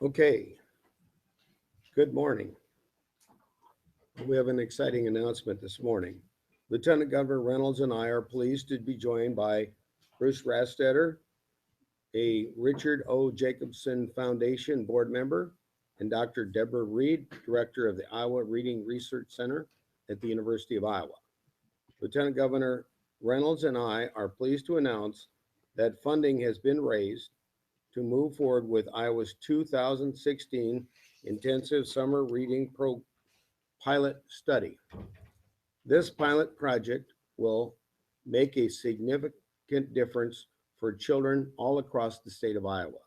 Okay, good morning. We have an exciting announcement this morning. Lieutenant Governor Reynolds and I are pleased to be joined by Bruce Rastetter, a Richard O. Jacobson Foundation board member, and Dr. Deborah Reed, director of the Iowa Reading Research Center at the University of Iowa. Lieutenant Governor Reynolds and I are pleased to announce that funding has been raised to move forward with Iowa's 2016 Intensive Summer Reading Pilot Study. This pilot project will make a significant difference for children all across the state of Iowa.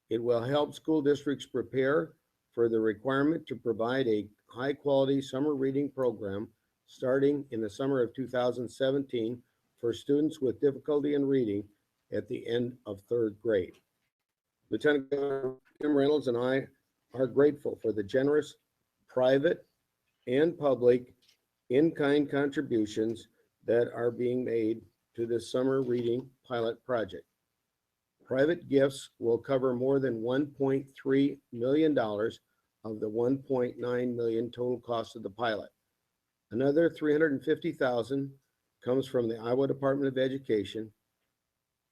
It will help school districts prepare for the requirement to provide a high quality summer reading program starting in the summer of 2017 for students with difficulty in reading at the end of third grade. Lieutenant Governor Kim Reynolds and I are grateful for the generous private and public in-kind contributions that are being made to this summer reading pilot project. Private gifts will cover more than $1.3 million of the $1.9 million total cost of the pilot. Another $350,000 comes from the Iowa Department of Education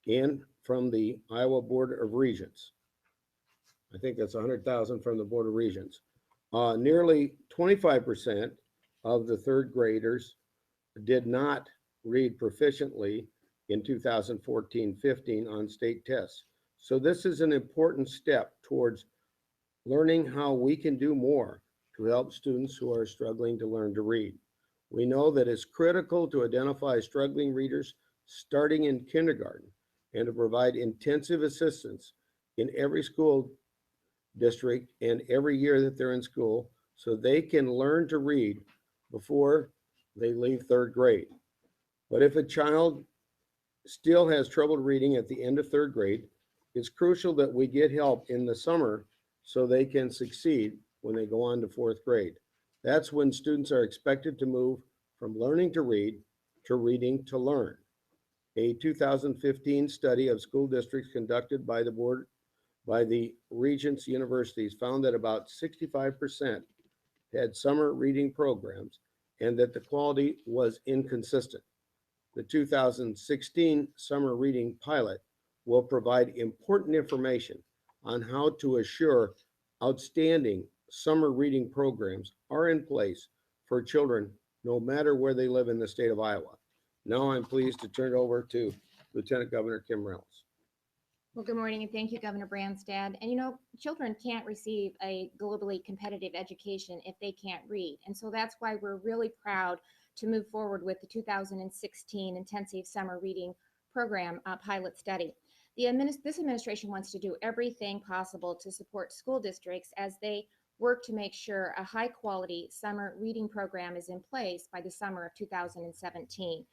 and from the Iowa Board of Regents. I think that's $100,000 from the Board of Regents. Nearly 25% of the third graders did not read proficiently in 2014-15 on state tests. So this is an important step towards learning how we can do more to help students who are struggling to learn to read. We know that it's critical to identify struggling readers starting in kindergarten and to provide intensive assistance in every school district and every year that they're in school so they can learn to read before they leave third grade. But if a child still has trouble reading at the end of third grade, it's crucial that we get help in the summer so they can succeed when they go on to fourth grade. That's when students are expected to move from learning to read to reading to learn. A 2015 study of school districts conducted by the Regents Universities found that about 65% had summer reading programs and that the quality was inconsistent. The 2016 summer reading pilot will provide important information on how to assure outstanding summer reading programs are in place for children no matter where they live in the state of Iowa. Now I'm pleased to turn it over to Lieutenant Governor Kim Reynolds. Well, good morning, and thank you, Governor Branstad. And children can't receive a globally competitive education if they can't read. And so that's why we're really proud to move forward with the 2016 Intensive Summer Reading Program pilot study. This administration wants to do everything possible to support school districts as they work to make sure a high quality summer reading program is in place by the summer of 2017.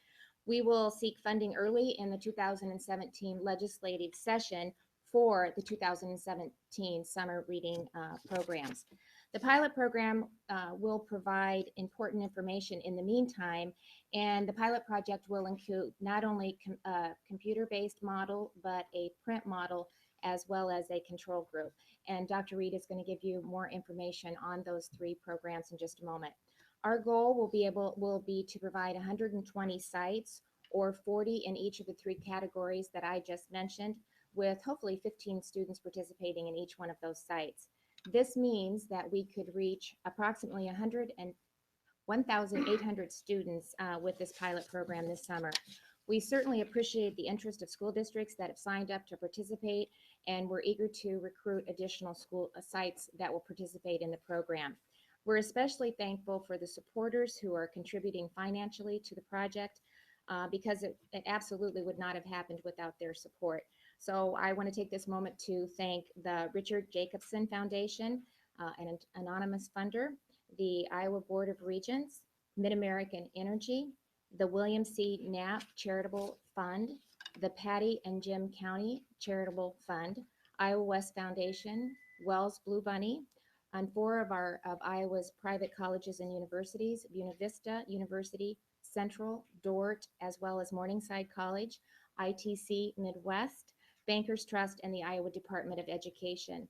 We will seek funding early in the 2017 legislative session for the 2017 summer reading programs. The pilot program will provide important information in the meantime, and the pilot project will include not only a computer-based model, but a print model as well as a control group. And Dr. Reed is going to give you more information on those three programs in just a moment. Our goal will be to provide 120 sites or 40 in each of the three categories that I just mentioned, with hopefully 15 students participating in each one of those sites. This means that we could reach approximately 1,800 students with this pilot program this summer. We certainly appreciate the interest of school districts that have signed up to participate, and we're eager to recruit additional school sites that will participate in the program. We're especially thankful for the supporters who are contributing financially to the project because it absolutely would not have happened without their support. So I want to take this moment to thank the Richard Jacobson Foundation, an anonymous funder, the Iowa Board of Regents, Mid-American Energy, the William C. Knapp Charitable Fund, the Patty and Jim County Charitable Fund, Iowa West Foundation, Wells Blue Bunny, and four of Iowa's private colleges and universities, Buena Vista University, Central, Dordt, as well as Morningside College, ITC Midwest, Bankers Trust, and the Iowa Department of Education.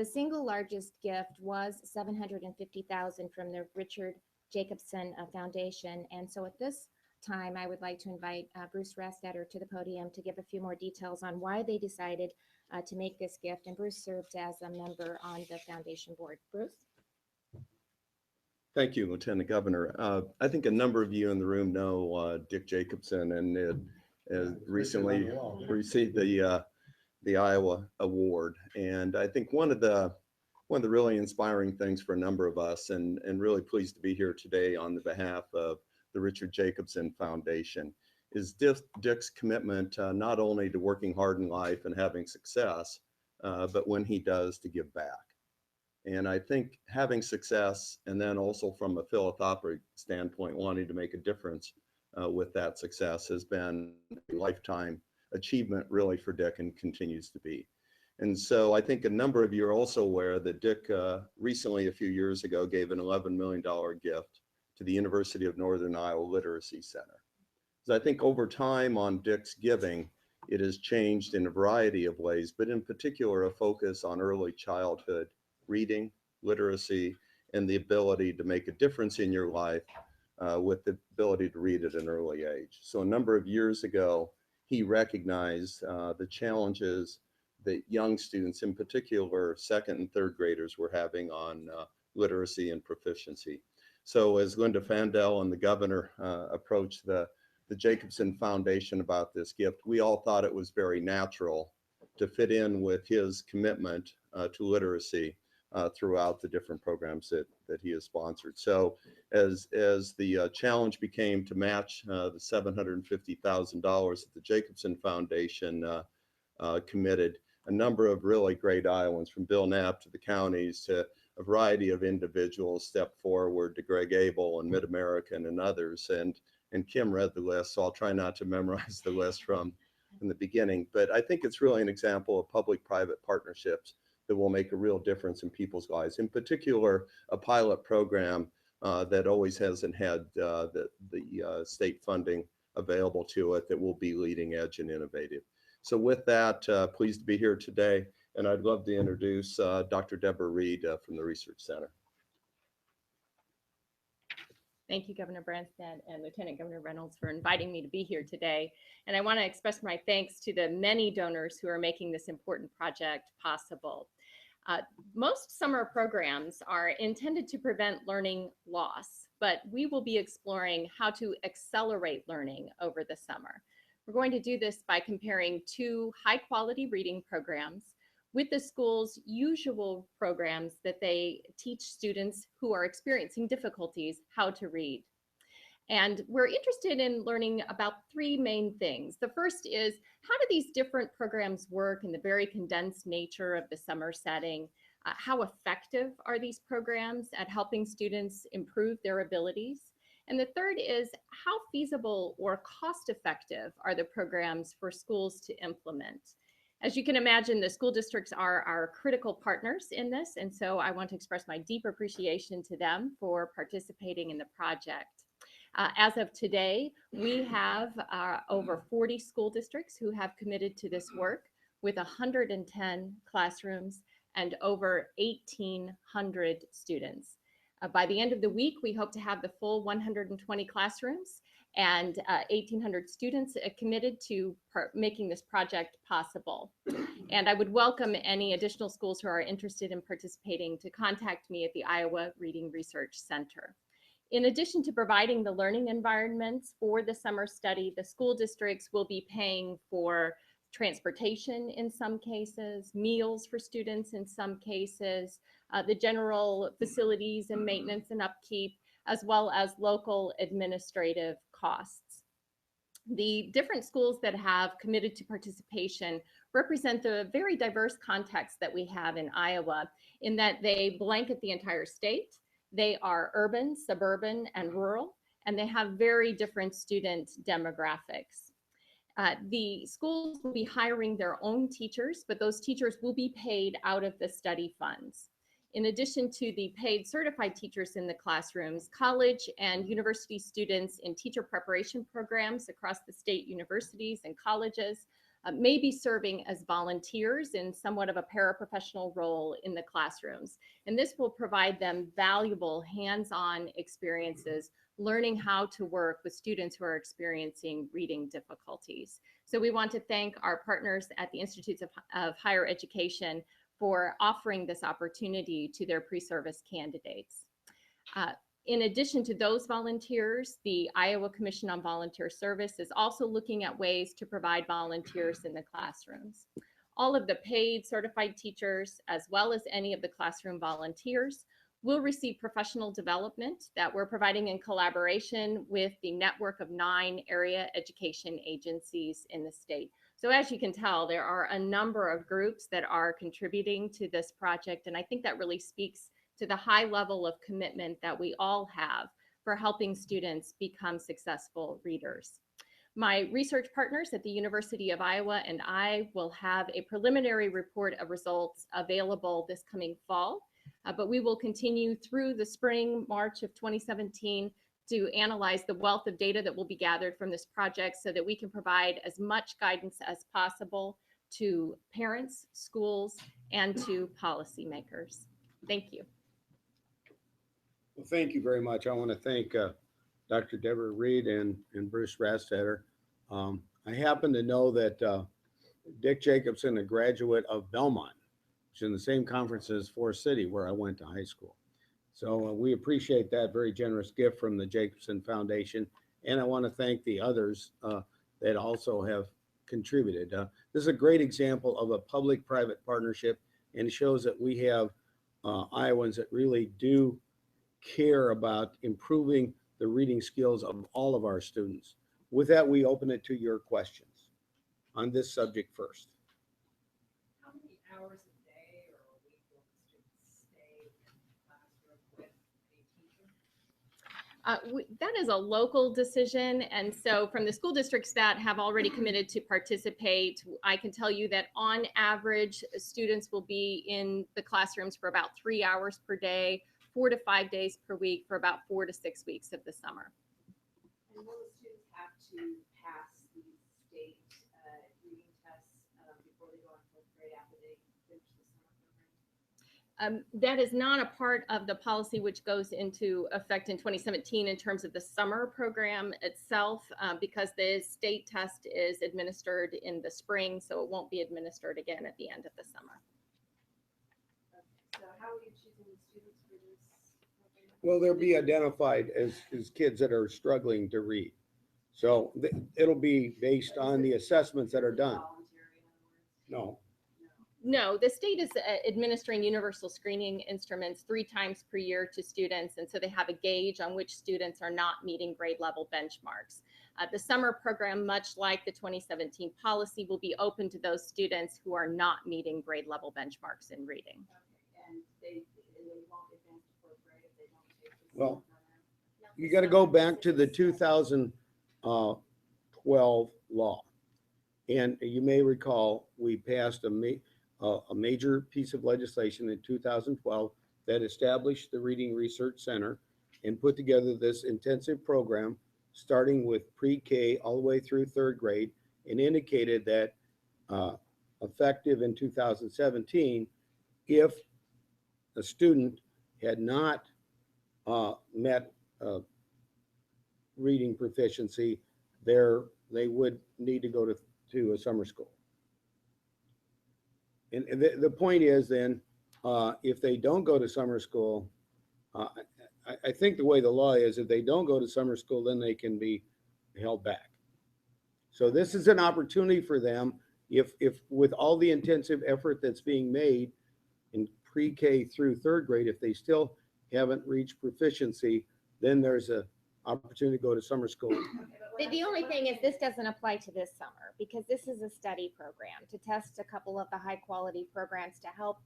The single largest gift was $750,000 from the Richard Jacobson Foundation. And so at this time, I would like to invite Bruce Rastetter to the podium to give a few more details on why they decided to make this gift. And Bruce serves as a member on the foundation board. Bruce? Thank you, Lieutenant Governor. I think a number of you in the room know Dick Jacobson, and recently received the Iowa Award. And I think one of the really inspiring things for a number of us, and really pleased to be here today on the behalf of the Richard Jacobson Foundation, is Dick's commitment not only to working hard in life and having success, but when he does, to give back. And I think having success, and then also from a philanthropic standpoint, wanting to make a difference with that success, has been a lifetime achievement really for Dick, and continues to be. And so I think a number of you are also aware that Dick recently, a few years ago, gave an $11 million gift to the University of Northern Iowa Literacy Center. So I think over time on Dick's giving, it has changed in a variety of ways, but in particular, a focus on early childhood reading, literacy, and the ability to make a difference in your life with the ability to read at an early age. So a number of years ago, he recognized the challenges that young students, in particular second and third graders, were having on literacy and proficiency. So as Linda Fandel and the governor approached the Jacobson Foundation about this gift, we all thought it was very natural to fit in with his commitment to literacy throughout the different programs that he has sponsored. So as the challenge became to match the $750,000 that the Jacobson Foundation committed, a number of really great Iowans, from Bill Knapp to the counties to a variety of individuals, stepped forward, to Greg Abel and Mid-American and others. And Kim read the list, so I'll try not to memorize the list from the beginning. But I think it's really an example of public-private partnerships that will make a real difference in people's lives. In particular, a pilot program that always hasn't had the state funding available to it, that will be leading edge and innovative. So with that, pleased to be here today. And I'd love to introduce Dr. Deborah Reed from the Research Center. Thank you, Governor Branstad and Lieutenant Governor Reynolds, for inviting me to be here today. And I want to express my thanks to the many donors who are making this important project possible. Most summer programs are intended to prevent learning loss, but we will be exploring how to accelerate learning over the summer. We're going to do this by comparing two high-quality reading programs with the school's usual programs that they teach students who are experiencing difficulties how to read. And we're interested in learning about three main things. The first is, how do these different programs work in the very condensed nature of the summer setting? How effective are these programs at helping students improve their abilities? And the third is, how feasible or cost-effective are the programs for schools to implement? As you can imagine, the school districts are our critical partners in this, and so I want to express my deep appreciation to them for participating in the project. As of today, we have over 40 school districts who have committed to this work, with 110 classrooms and over 1,800 students. By the end of the week, we hope to have the full 120 classrooms and 1,800 students committed to making this project possible. And I would welcome any additional schools who are interested in participating to contact me at the Iowa Reading Research Center. In addition to providing the learning environments for the summer study, the school districts will be paying for transportation in some cases, meals for students in some cases, the general facilities and maintenance and upkeep, as well as local administrative costs. The different schools that have committed to participation represent the very diverse context that we have in Iowa, in that they blanket the entire state. They are urban, suburban, and rural, and they have very different student demographics. The schools will be hiring their own teachers, but those teachers will be paid out of the study funds. In addition to the paid certified teachers in the classrooms, college and university students in teacher preparation programs across the state universities and colleges may be serving as volunteers in somewhat of a paraprofessional role in the classrooms. And this will provide them valuable hands-on experiences learning how to work with students who are experiencing reading difficulties. So we want to thank our partners at the Institutes of Higher Education for offering this opportunity to their pre-service candidates. In addition to those volunteers, the Iowa Commission on Volunteer Service is also looking at ways to provide volunteers in the classrooms. All of the paid certified teachers, as well as any of the classroom volunteers, will receive professional development that we're providing in collaboration with the network of 9 area education agencies in the state. So as you can tell, there are a number of groups that are contributing to this project, and I think that really speaks to the high level of commitment that we all have for helping students become successful readers. My research partners at the University of Iowa and I will have a preliminary report of results available this coming fall, but we will continue through the spring, March of 2017 to analyze the wealth of data that will be gathered from this project so that we can provide as much guidance as possible to parents, schools, and to policymakers. Thank you. Well, thank you very much. I want to thank Dr. Deborah Reed and Bruce Rastetter. I happen to know that Dick Jacobson, a graduate of Belmont, which is in the same conference as Forest City, where I went to high school. So we appreciate that very generous gift from the Jacobson Foundation. And I want to thank the others that also have contributed. This is a great example of a public-private partnership, and it shows that we have Iowans that really do care about improving the reading skills of all of our students. With that, we open it to your questions on this subject first. How many hours a day or a week will the students stay in the classroom with a teacher? That is a local decision. And so from the school districts that have already committed to participate, I can tell you that on average, students will be in the classrooms for about 3 hours per day, 4 to 5 days per week for about 4 to 6 weeks of the summer. And will the students have to pass the state reading tests before they go on 4th grade after they finish the summer program? That is not a part of the policy which goes into effect in 2017 in terms of the summer program itself, because the state test is administered in the spring, so it won't be administered again at the end of the summer. Okay. So how are you choosing the students for this program? Well, they'll be identified as kids that are struggling to read. So it'll be based on the assessments that are done. Voluntary, in other words? No, No, the state is administering universal screening instruments 3 times per year to students, and so they have a gauge on which students are not meeting grade level benchmarks. The summer program, much like the 2017 policy, will be open to those students who are not meeting grade level benchmarks in reading. Okay. And they won't advance to 4th grade if they don't take this Well, program? you got to go back to the 2012 law. And you may recall, we passed a major piece of legislation in 2012 that established the Reading Research Center and put together this intensive program, starting with pre-K all the way through 3rd grade, and indicated that effective in 2017, if a student had not met reading proficiency, they would need to go to a summer school. And the point is then, if they don't go to summer school, I think the way the law is, if they don't go to summer school, then they can be held back. So this is an opportunity for them, if with all the intensive effort that's being made in pre-K through 3rd grade, if they still haven't reached proficiency, then there's an opportunity to go to summer school. Okay, but The only thing is this doesn't apply to this summer because this is a study program to test a couple of the high quality programs to help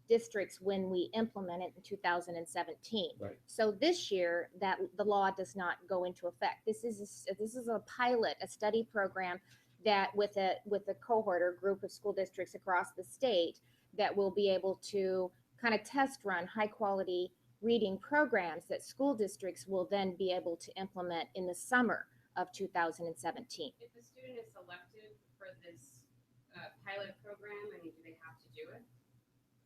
districts when we implement it in 2017. Right. So this year that the law does not go into effect. This is a pilot, a study program that with a cohort or group of school districts across the state that will be able to kind of test run high quality reading programs that school districts will then be able to implement in the summer of 2017. if the student is selected for this pilot program, I mean, do they have to do it?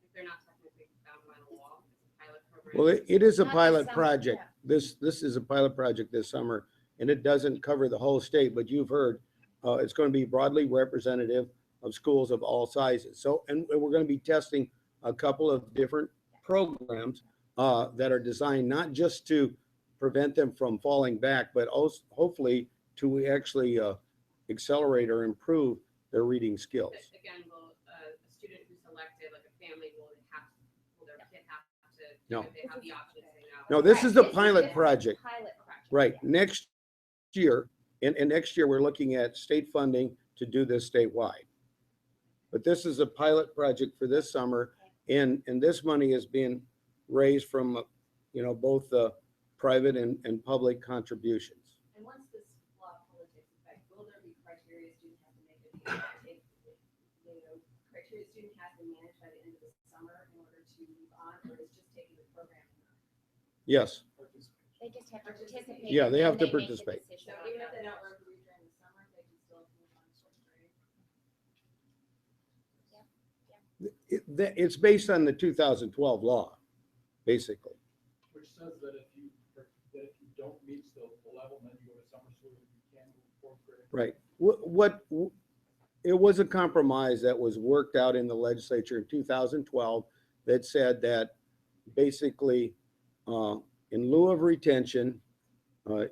If they're not technically bound by the law, it's a pilot program. Well, it is a Not this pilot summer, project. yeah. This is a pilot project this summer, and it doesn't cover the whole state, but you've heard, it's going to be broadly representative of schools of all sizes. So, and we're going to be testing a couple of different programs that are designed not just to prevent them from falling back, but also hopefully to actually accelerate or improve their reading skills. Again, will a student who's selected, like a family, will their kid have to, No. if they have the option to say no? No, this is a Right, pilot a project. Pilot project. Right, next year, and next year, we're looking at state funding to do this statewide. But this is a pilot project for this summer, and this money is being raised from, both the private and public contributions. And once this law fully takes effect, will there be criteria student has to make it, criteria student has to manage by the end of the summer in order to move on, or is just taking the program? Yes, They just have to participate. Yeah, they and have to then make the participate. decision So on even if that. they don't work during the summer, they can still move on to fourth grade? it's based on the 2012 law, basically. Which says that if you don't meet the level, then you go to summer school, you can't move fourth grade. Right. It was a compromise that was worked out in the legislature in 2012 that said that basically, in lieu of retention,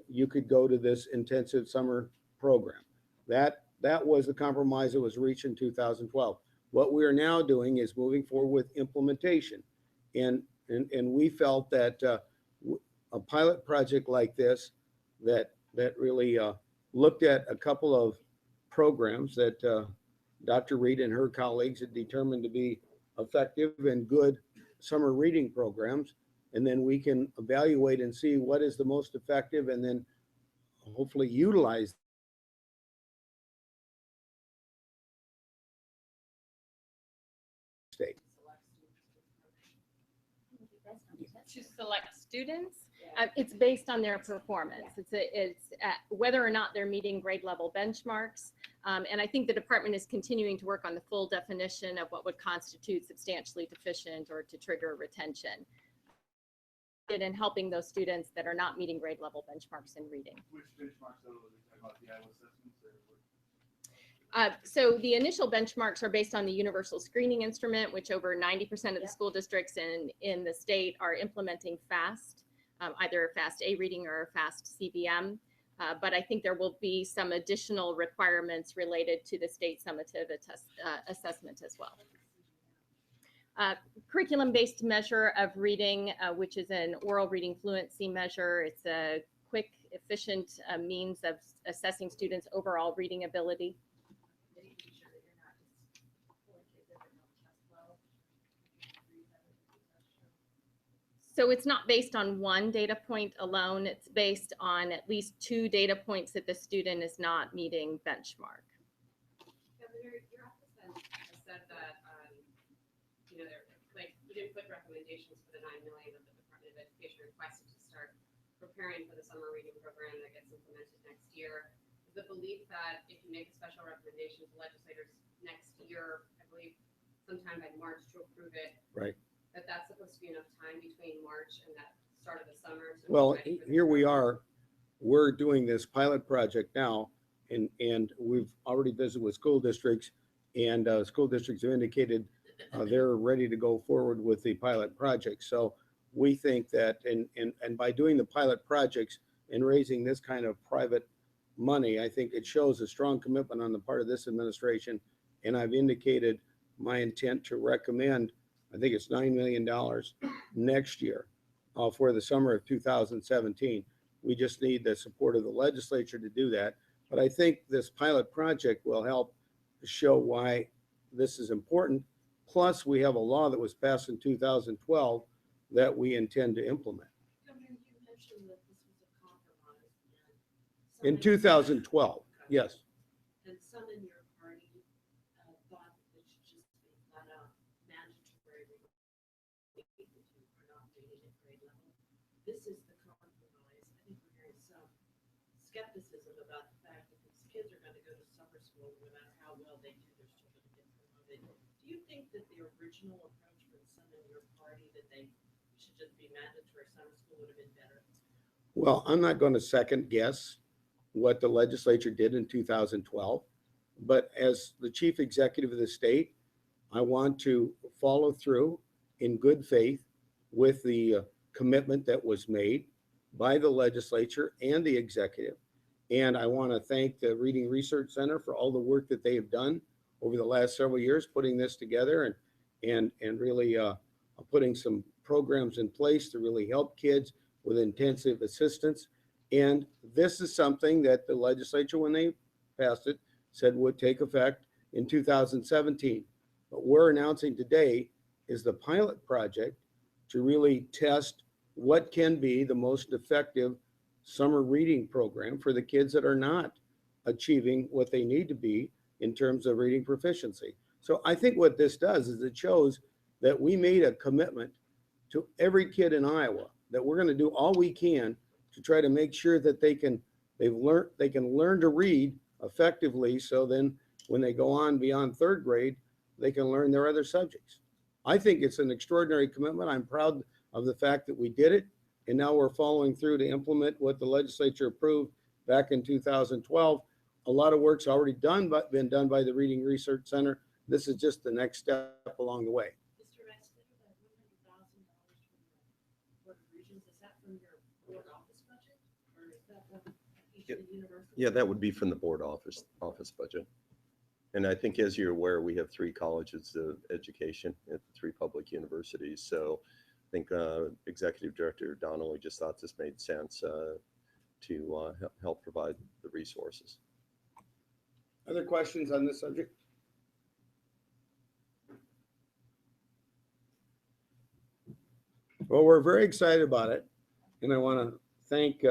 you could go to this intensive summer program. That was the compromise that was reached in 2012. What we are now doing is moving forward with implementation. And we felt that a pilot project like this, that really looked at a couple of programs that Dr. Reed and her colleagues had determined to be effective and good summer reading programs. And then we can evaluate and see what is the most effective, and then hopefully utilize state. To select students, it's based on their performance. It's whether or not they're meeting grade level benchmarks. And I think the department is continuing to work on the full definition of what would constitute substantially deficient or to trigger retention. In helping those students that are not meeting grade level benchmarks in reading. Which benchmarks are we talking about, the Iowa assessments or? So the initial benchmarks are based on the universal screening instrument, which over 90% of the school districts in the state are implementing FAST, either a FAST A reading or a FAST CBM. But I think there will be some additional requirements related to the state summative assessment as well. Curriculum-based measure of reading, which is an oral reading fluency measure. It's a quick, efficient means of assessing students' overall reading ability. So it's not based on one data point alone. It's based on at least 2 data points that the student is not meeting benchmark. Governor, your office has said that, they're like, you didn't put recommendations for the $9 million that the Department of Education requested to start preparing for the summer reading program that gets implemented next year. Is the belief that if you make a special recommendation to legislators next year, I believe sometime by March to approve it, Right. that's supposed to be enough time between March and that start of the summer? To be Well, ready for the here we program? are, we're doing this pilot project now, and we've already visited with school districts, and school districts have indicated they're ready to go forward with the pilot project. So we think that, and by doing the pilot projects and raising this kind of private money, I think it shows a strong commitment on the part of this administration. And I've indicated my intent to recommend, I think it's $9 million next year for the summer of 2017. We just need the support of the legislature to do that. But I think this pilot project will help show why this is important. Plus, we have a law that was passed in 2012 that we intend to implement. Governor, you mentioned that this was a compromise. In 2012, yes. And some in your party thought that it should just be flat out mandatory if you are not reading at grade level. This is the compromise. I think we're hearing some skepticism about the fact that these kids are going to go to summer school no matter how well they do. They're still going to but do you think that the original approach from some in your party that they should just be mandatory summer school would have been better? Well, I'm not going to second guess what the legislature did in 2012, but as the chief executive of the state, I want to follow through in good faith with the commitment that was made by the legislature and the executive. And I want to thank the Reading Research Center for all the work that they have done over the last several years, putting this together and really putting some programs in place to really help kids with intensive assistance. And this is something that the legislature, when they passed it, said would take effect in 2017. What we're announcing today is the pilot project to really test what can be the most effective summer reading program for the kids that are not achieving what they need to be in terms of reading proficiency. So I think what this does is it shows that we made a commitment to every kid in Iowa that we're going to do all we can to try to make sure that they can learn to read effectively, so then when they go on beyond third grade, they can learn their other subjects. I think it's an extraordinary commitment. I'm proud of the fact that we did it, and now we're following through to implement what the legislature approved back in 2012. A lot of work's already been done by the Reading Research Center. This is just the next step along the way. Mr. Ratcliffe, that $100,000 for the regions, is that from your board office budget, or is that from each of the universities? Yeah, that would be from the board office budget. And I think, as you're aware, we have 3 colleges of education at the 3 public universities. So I think Executive Director Donnelly just thought this made sense to help provide the resources. Other questions on this subject? Well, we're very excited about it, and I want to thank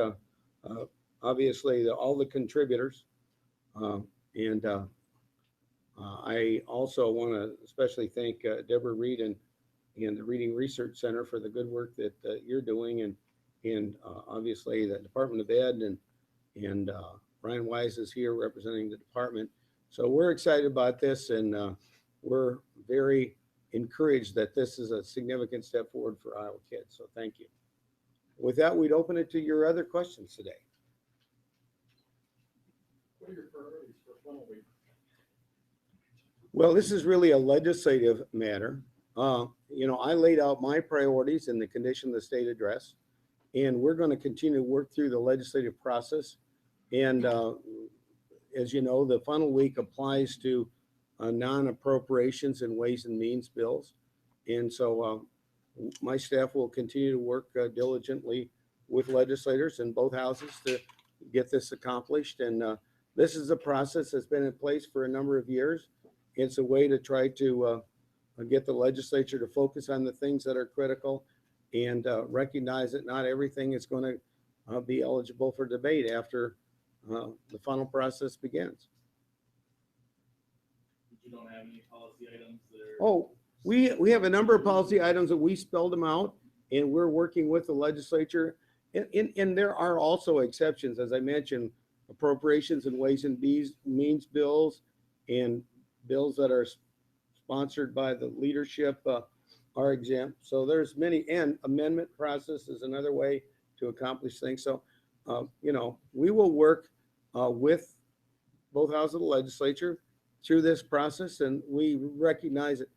obviously all the contributors, and I also want to especially thank Deborah Reed and the Reading Research Center for the good work that you're doing, and obviously the Department of Ed, and Brian Wise is here representing the department. So we're excited about this, and we're very encouraged that this is a significant step forward for Iowa kids. So thank you. With that, we'd open it to your other questions today. What are your priorities for funnel week? Well, this is really a legislative matter. I laid out my priorities in the condition of the state address, and we're going to continue to work through the legislative process. And as you know, the funnel week applies to non-appropriations and ways and means bills. And so my staff will continue to work diligently with legislators in both houses to get this accomplished. And this is a process that's been in place for a number of years. It's a way to try to get the legislature to focus on the things that are critical, and recognize that not everything is going to be eligible for debate after the funnel process begins. You don't have any policy items that are? Oh, we have a number of policy items that we spelled them out, and we're working with the legislature. And there are also exceptions, as I mentioned, appropriations and ways and means bills, and bills that are sponsored by the leadership are exempt. So there's many, and amendment process is another way to accomplish things. So, we will work with both houses of the legislature through this process, and we recognize that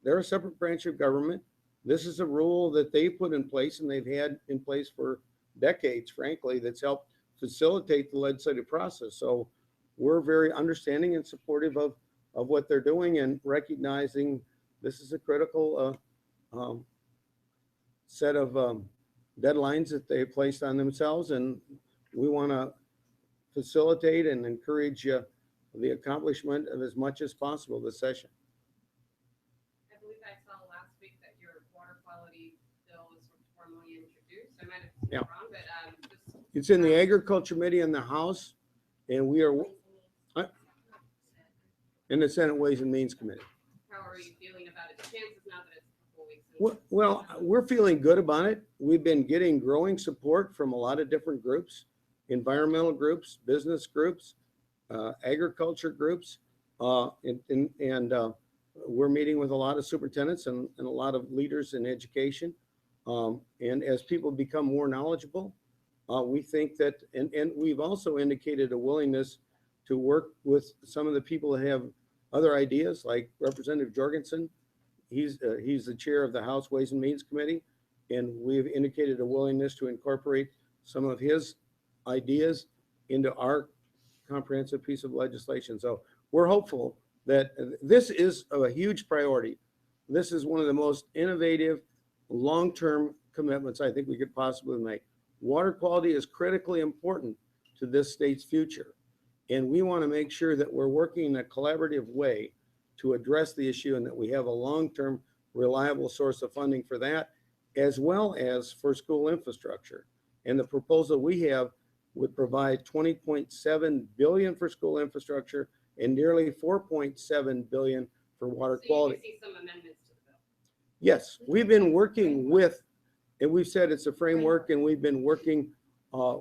they're a separate branch of government. This is a rule that they put in place, and they've had in place for decades, frankly, that's helped facilitate the legislative process. So we're very understanding and supportive of what they're doing, and recognizing this is a critical set of deadlines that they placed on themselves, and we want to facilitate and encourage the accomplishment of as much as possible this session. I believe I saw last week that your water quality bill was formally introduced. I might have seen Yeah. it wrong, but just It's in the Agriculture Committee in the House, and we are in the Senate Ways and Means Committee. how are you feeling about its chances now that it's a couple weeks? into Well, we're feeling good about it. We've been getting growing support from a lot of different groups, environmental groups, business groups, agriculture groups, and we're meeting with a lot of superintendents and a lot of leaders in education. And as people become more knowledgeable, we think that, and we've also indicated a willingness to work with some of the people that have other ideas, like Representative Jorgensen. He's the chair of the House Ways and Means Committee, and we've indicated a willingness to incorporate some of his ideas into our comprehensive piece of legislation. So we're hopeful that this is a huge priority. This is one of the most innovative, long-term commitments I think we could possibly make. Water quality is critically important to this state's future. And we want to make sure that we're working in a collaborative way to address the issue and that we have a long-term reliable source of funding for that, as well as for school infrastructure. And the proposal we have would provide $20.7 billion for school infrastructure and nearly $4.7 billion for water So quality. you can see some amendments to the bill. Yes, we've been working with, and we've said it's a framework, and we've been working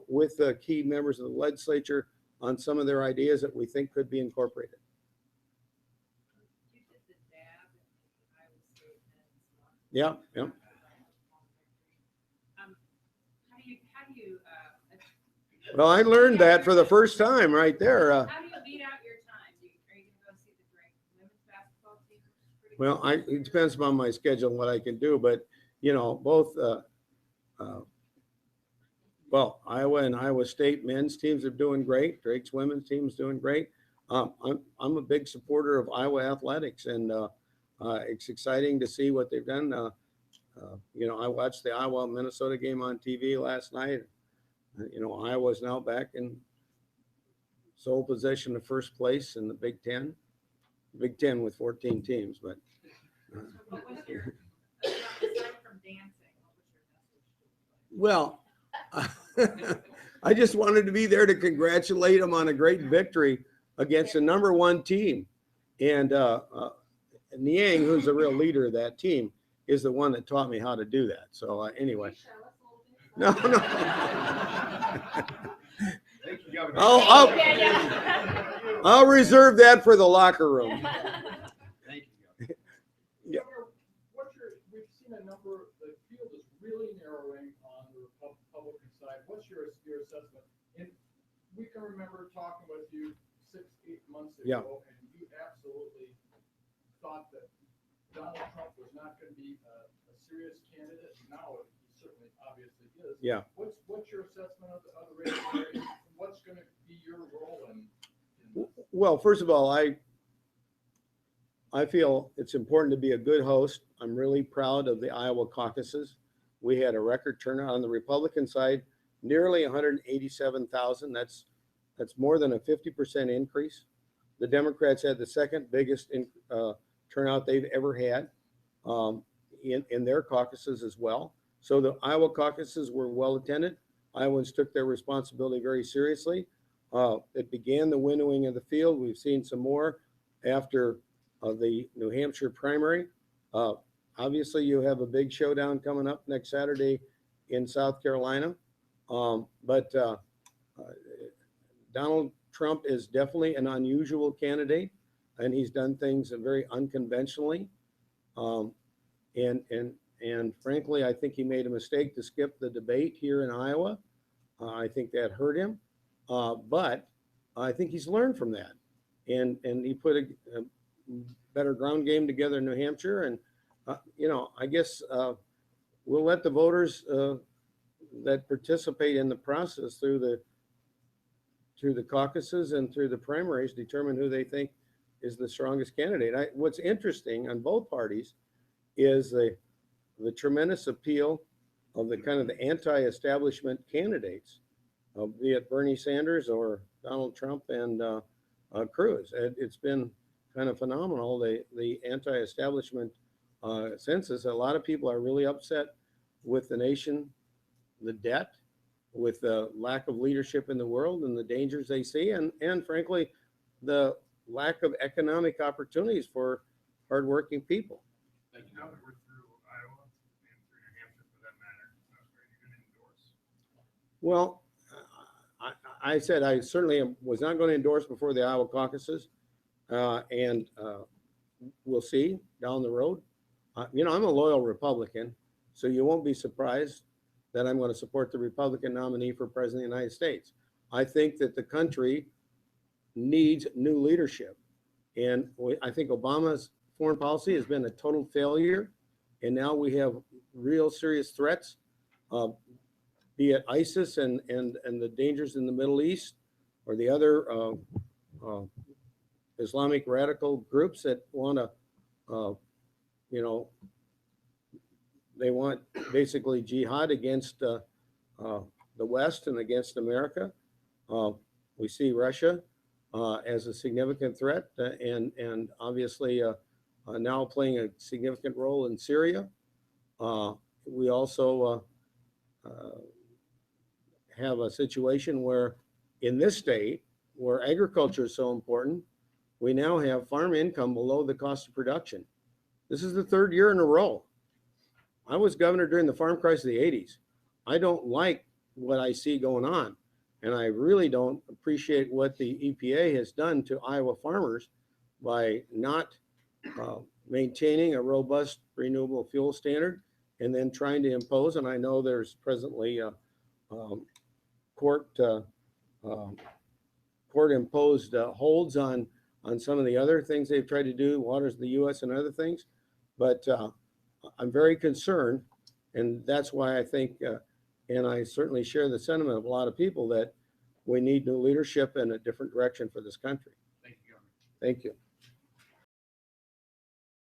with the key members of the legislature on some of their ideas that we think could be incorporated. You did the DAB in Iowa State and Yeah, yeah. How do you, Well, I learned that for the first time right there. how do you beat out your time? Are you gonna go see the Drake women's basketball team? Which is pretty Well, cool? it depends upon my schedule and what I can do, but you know, both, well, Iowa and Iowa State men's teams are doing great. Drake's women's team is doing great. I'm a big supporter of Iowa athletics, and it's exciting to see what they've done. You know, I watched the Iowa Minnesota game on TV last night. You know, Iowa's now back in sole possession of first place in the Big Ten. Big Ten with 14 teams, but So what was your, aside from dancing, what was your message? well, I just wanted to be there to congratulate them on a great victory against the #1 team. And Niang, who's the real leader of that team, is the one that taught me how to do that. So anyway, no. Thank you, Governor. I'll reserve that for the locker room. Thank you, Governor. Yeah. Governor, we've seen a number, the field is really narrowing on the Republican side. What's your assessment? And we can remember talking with you 6-8 months Yeah. ago, and you absolutely thought that Donald Trump was not going to be a serious candidate. Now he certainly obviously is. Yeah. What's your assessment of the race? What's going to be your role in this? Well, first of all, I feel it's important to be a good host. I'm really proud of the Iowa caucuses. We had a record turnout on the Republican side, nearly 187,000. That's more than a 50% increase. The Democrats had the second biggest turnout they've ever had in their caucuses as well. So the Iowa caucuses were well attended. Iowans took their responsibility very seriously. It began the winnowing of the field. We've seen some more after the New Hampshire primary. Obviously, you have a big showdown coming up next Saturday in South Carolina. But Donald Trump is definitely an unusual candidate, and he's done things very unconventionally. And frankly, I think he made a mistake to skip the debate here in Iowa. I think that hurt him. But I think he's learned from that. And he put a better ground game together in New Hampshire. And, you know, I guess we'll let the voters that participate in the process through the caucuses and through the primaries determine who they think is the strongest candidate. What's interesting on both parties is the tremendous appeal of the kind of the anti-establishment candidates, be it Bernie Sanders or Donald Trump and Cruz. It's been kind of phenomenal, the anti-establishment census. A lot of people are really upset with the nation, the debt, with the lack of leadership in the world and the dangers they see, and frankly, the lack of economic opportunities for hardworking people. Like now that we're through Iowa and through New Hampshire for that matter, are you going to endorse? Well, I said I certainly was not going to endorse before the Iowa caucuses, and we'll see down the road. You know, I'm a loyal Republican, so you won't be surprised that I'm going to support the Republican nominee for president of the United States. I think that the country needs new leadership. And I think Obama's foreign policy has been a total failure. And now we have real serious threats, be it ISIS and the dangers in the Middle East, or the other Islamic radical groups that want to, you know, they want basically jihad against the West and against America. We see Russia as a significant threat and obviously now playing a significant role in Syria. We also have a situation where in this state, where agriculture is so important, we now have farm income below the cost of production. This is the third year in a row. I was governor during the farm crisis of the 80s. I don't like what I see going on. And I really don't appreciate what the EPA has done to Iowa farmers by not maintaining a robust renewable fuel standard and then trying to impose, and I know there's presently court imposed holds on some of the other things they've tried to do, Waters of the U.S. and other things. But I'm very concerned, and that's why I think, and I certainly share the sentiment of a lot of people, that we need new leadership and a different direction for this country. Thank you, Governor. Thank you.